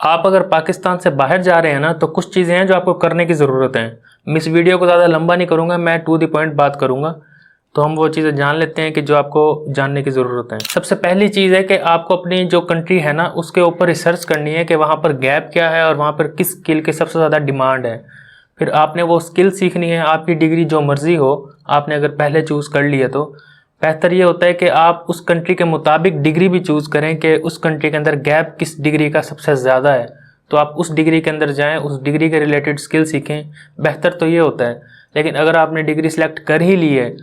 आप अगर पाकिस्तान से बाहर जा रहे हैं ना, तो कुछ चीज़ें हैं जो आपको करने की ज़रूरत है। मैं इस वीडियो को ज़्यादा लंबा नहीं करूँगा, मैं टू द पॉइंट बात करूँगा। तो हम वो चीज़ें जान लेते हैं कि जो आपको जानने की ज़रूरत है। सबसे पहली चीज़ है कि आपको अपनी जो कंट्री है ना, उसके ऊपर रिसर्च करनी है कि वहाँ पर गैप क्या है और वहाँ पर किस स्किल की सबसे ज़्यादा डिमांड है। फिर आपने वो स्किल सीखनी है। आपकी डिग्री जो मर्ज़ी हो, आपने अगर पहले चूज़ कर ली है तो बेहतर ये होता है कि आप उस कंट्री के मुताबिक डिग्री भी चूज़ करें कि उस कंट्री के अंदर गैप किस डिग्री का सबसे ज़्यादा है, तो आप उस डिग्री के अंदर जाएं, उस डिग्री के रिलेटेड स्किल सीखें। बेहतर तो ये होता है। लेकिन अगर आपने डिग्री सिलेक्ट कर ही ली है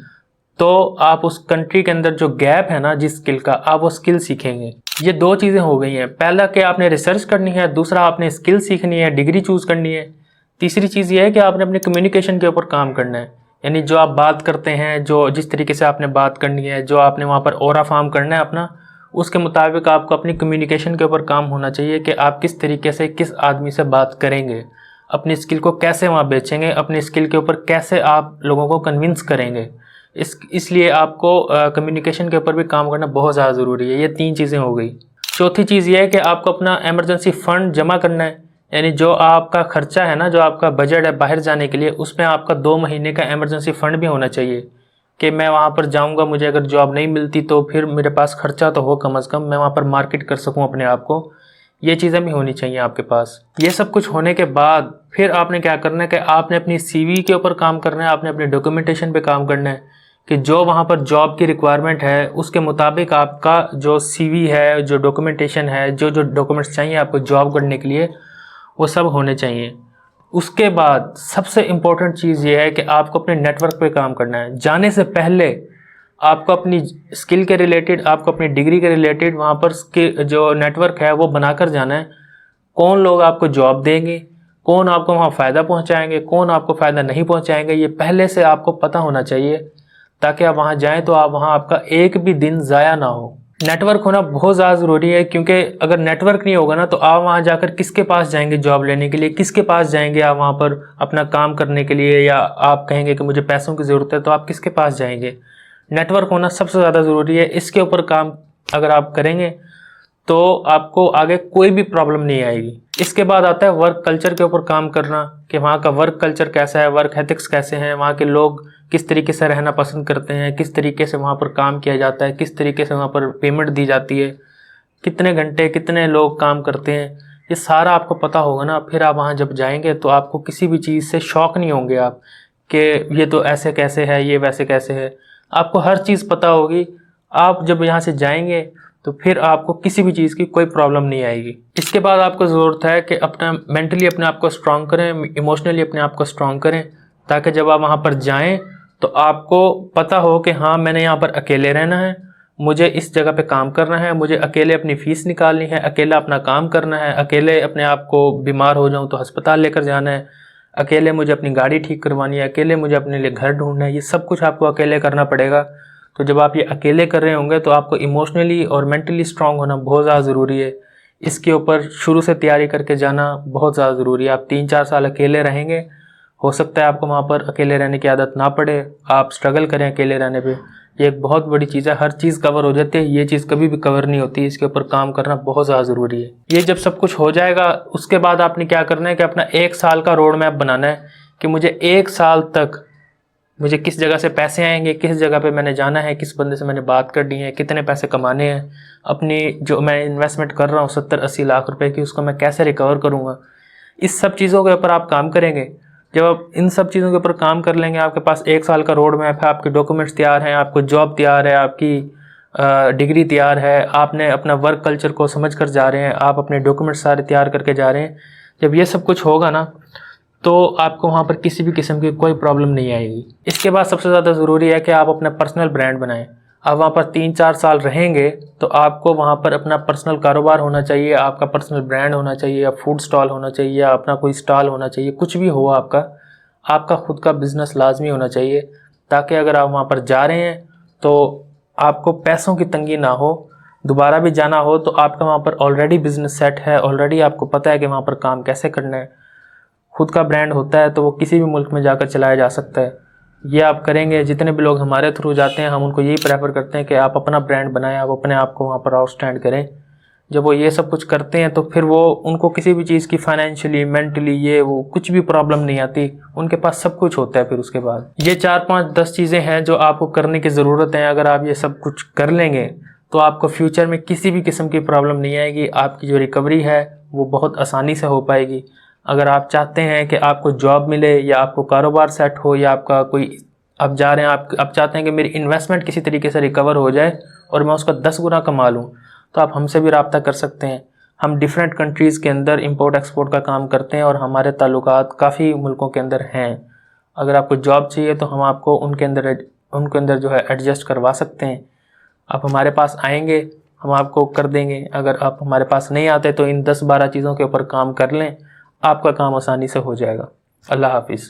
तो आप उस कंट्री के अंदर जो गैप है ना जिस स्किल का, आप वो स्किल सीखेंगे। ये दो चीज़ें हो गई हैं। पहला कि आपने रिसर्च करनी है, दूसरा आपने स्किल सीखनी है, डिग्री चूज़ करनी है। तीसरी चीज़ ये है कि आपने अपने कम्युनिकेशन के ऊपर काम करना है। यानी जो आप बात करते हैं, जो जिस तरीके से आपने बात करनी है, जो आपने वहाँ पर ऑरा फॉर्म करना है अपना, उसके मुताबिक आपको अपनी कम्युनिकेशन के ऊपर काम होना चाहिए कि आप किस तरीके से किस आदमी से बात करेंगे, अपनी स्किल को कैसे वहाँ बेचेंगे, अपनी स्किल के ऊपर कैसे आप लोगों को कन्विंस करेंगे। इसलिए आपको कम्युनिकेशन के ऊपर भी काम करना बहुत ज़्यादा ज़रूरी है। ये तीन चीज़ें हो गई। चौथी चीज़ ये है कि आपको अपना एमरजेंसी फ़ंड जमा करना है। यानी जो आपका खर्चा है ना, जो आपका बजट है बाहर जाने के लिए, उसमें आपका 2 महीने का एमरजेंसी फ़ंड भी होना चाहिए कि मैं वहाँ पर जाऊँगा, मुझे अगर जॉब नहीं मिलती तो फिर मेरे पास खर्चा तो हो, कम अज़ कम मैं वहाँ पर मार्केट कर सकूँ अपने आप को। ये चीज़ें भी होनी चाहिए आपके पास। ये सब कुछ होने के बाद फिर आपने क्या करना है कि आपने अपनी सीवी के ऊपर काम करना है, आपने अपने डॉक्यूमेंटेशन पे काम करना है कि जो वहाँ पर जॉब की रिक्वायरमेंट है उसके मुताबिक आपका जो सीवी है, जो डॉक्यूमेंटेशन है, जो जो डॉक्यूमेंट्स चाहिए आपको जॉब करने के लिए, वो सब होने चाहिए। उसके बाद सबसे इम्पोर्टेंट चीज़ ये है कि आपको अपने नेटवर्क पे काम करना है। जाने से पहले आपको अपनी स्किल के रिलेटेड, आपको अपनी डिग्री के रिलेटेड वहाँ पर जो नेटवर्क है वो बनाकर जाना है। कौन लोग आपको जॉब देंगे, कौन आपको वहाँ फ़ायदा पहुँचाएंगे, कौन आपको फ़ायदा नहीं पहुँचाएंगे, ये पहले से आपको पता होना चाहिए ताकि आप वहाँ जाएँ तो आप वहाँ आपका एक भी दिन ज़ाया ना हो। नेटवर्क होना बहुत ज़्यादा ज़रूरी है, क्योंकि अगर नेटवर्क नहीं होगा ना तो आप वहाँ जाकर किसके पास जाएंगे जॉब लेने के लिए, किसके पास जाएंगे आप वहाँ पर अपना काम करने के लिए, या आप कहेंगे कि मुझे पैसों की ज़रूरत है तो आप किसके पास जाएंगे। नेटवर्क होना सबसे ज़्यादा ज़रूरी है। इसके ऊपर काम अगर आप करेंगे तो आपको आगे कोई भी प्रॉब्लम नहीं आएगी। इसके बाद आता है वर्क कल्चर के ऊपर काम करना कि वहाँ का वर्क कल्चर कैसा है, वर्क एथिक्स कैसे हैं, वहाँ के लोग किस तरीके से रहना पसंद करते हैं, किस तरीके से वहाँ पर काम किया जाता है, किस तरीके से वहाँ पर पेमेंट दी जाती है, कितने घंटे कितने लोग काम करते हैं, ये सारा आपको पता होगा ना। फिर आप वहाँ जब जाएंगे तो आपको किसी भी चीज़ से शॉक नहीं होंगे आप कि ये तो ऐसे कैसे है, ये वैसे कैसे है। आपको हर चीज़ पता होगी। आप जब यहाँ से जाएंगे तो फिर आपको किसी भी चीज़ की कोई प्रॉब्लम नहीं आएगी। इसके बाद आपको ज़रूरत है कि अपना मेंटली अपने आप को स्ट्रॉन्ग करें, इमोशनली अपने आप को स्ट्रॉन्ग करें, ताकि जब आप वहाँ पर जाएं तो आपको पता हो कि हाँ, मैंने यहाँ पर अकेले रहना है, मुझे इस जगह पे काम करना है, मुझे अकेले अपनी फ़ीस निकालनी है, अकेला अपना काम करना है, अकेले अपने आप को बीमार हो जाऊँ तो अस्पताल लेकर जाना है, अकेले मुझे अपनी गाड़ी ठीक करवानी है, अकेले मुझे अपने लिए घर ढूंढना है। ये सब कुछ आपको अकेले करना पड़ेगा। तो जब आप ये अकेले कर रहे होंगे तो आपको इमोशनली और मेंटली स्ट्रांग होना बहुत ज़्यादा ज़रूरी है। इसके ऊपर शुरू से तैयारी करके जाना बहुत ज़्यादा ज़रूरी है। आप 3-4 साल अकेले रहेंगे, हो सकता है आपको वहाँ पर अकेले रहने की आदत ना पड़े, आप स्ट्रगल करें अकेले रहने पे। ये एक बहुत बड़ी चीज़ है। हर चीज़ कवर हो जाती है, ये चीज़ कभी भी कवर नहीं होती। इसके ऊपर काम करना बहुत ज़्यादा ज़रूरी है। ये जब सब कुछ हो जाएगा उसके बाद आपने क्या करना है कि अपना 1 साल का रोड मैप बनाना है कि मुझे 1 साल तक मुझे किस जगह से पैसे आएंगे, किस जगह पे मैंने जाना है, किस बंदे से मैंने बात करनी है, कितने पैसे कमाने हैं, अपनी जो मैं इन्वेस्टमेंट कर रहा हूँ 70-80 लाख रुपए की, उसको मैं कैसे रिकवर करूँगा। इस सब चीज़ों के ऊपर आप काम करेंगे। जब आप इन सब चीज़ों के ऊपर काम कर लेंगे, आपके पास 1 साल का रोड मैप है, आपके डॉक्यूमेंट्स तैयार हैं, आपको जॉब तैयार है, आपकी डिग्री तैयार है, आपने अपना वर्क कल्चर को समझ कर जा रहे हैं, आप अपने डॉक्यूमेंट्स सारे तैयार करके जा रहे हैं। जब ये सब कुछ होगा ना तो आपको वहाँ पर किसी भी किस्म की कोई प्रॉब्लम नहीं आएगी। इसके बाद सबसे ज़्यादा ज़रूरी है कि आप अपना पर्सनल ब्रांड बनाएं। आप वहाँ पर 3-4 साल रहेंगे तो आपको वहाँ पर अपना पर्सनल कारोबार होना चाहिए, आपका पर्सनल ब्रांड होना चाहिए, या फूड स्टॉल होना चाहिए, या अपना कोई स्टॉल होना चाहिए, कुछ भी हो आपका खुद का बिज़नेस लाजमी होना चाहिए, ताकि अगर आप वहाँ पर जा रहे हैं तो आपको पैसों की तंगी ना हो। दोबारा भी जाना हो तो आपका वहाँ पर ऑलरेडी बिज़नेस सेट है, ऑलरेडी आपको पता है कि वहाँ पर काम कैसे करना है। खुद का ब्रांड होता है तो वो किसी भी मुल्क में जाकर चलाया जा सकता है। ये आप करेंगे। जितने भी लोग हमारे थ्रू जाते हैं हम उनको यही प्रेफर करते हैं कि आप अपना ब्रांड बनाएं, आप अपने आप को वहाँ पर आउटस्टैंड करें। जब वो ये सब कुछ करते हैं तो फिर वो उनको किसी भी चीज़ की फाइनेंशियली, मेंटली, ये वो कुछ भी प्रॉब्लम नहीं आती, उनके पास सब कुछ होता है। फिर उसके बाद ये 4, 5, 10 चीज़ें हैं जो आपको करने की ज़रूरत है। अगर आप ये सब कुछ कर लेंगे तो आपको फ्यूचर में किसी भी किस्म की प्रॉब्लम नहीं आएगी। आपकी जो रिकवरी है वो बहुत आसानी से हो पाएगी। अगर आप चाहते हैं कि आपको जॉब मिले या आपको कारोबार सेट हो या आपका कोई, आप जा रहे हैं, आप चाहते हैं कि मेरी इन्वेस्टमेंट किसी तरीके से रिकवर हो जाए और मैं उसका 10 गुना कमा लूँ, तो आप हमसे भी रब्ता कर सकते हैं। हम डिफरेंट कंट्रीज़ के अंदर इंपोर्ट एक्सपोर्ट का काम करते हैं और हमारे ताल्लुकात काफ़ी मुल्कों के अंदर हैं। अगर आपको जॉब चाहिए तो हम आपको उनके अंदर जो है एडजस्ट करवा सकते हैं। आप हमारे पास आएंगे, हम आपको कर देंगे। अगर आप हमारे पास नहीं आते तो इन 10-12 चीज़ों के ऊपर काम कर लें, आपका काम आसानी से हो जाएगा। अल्लाह हाफिज़।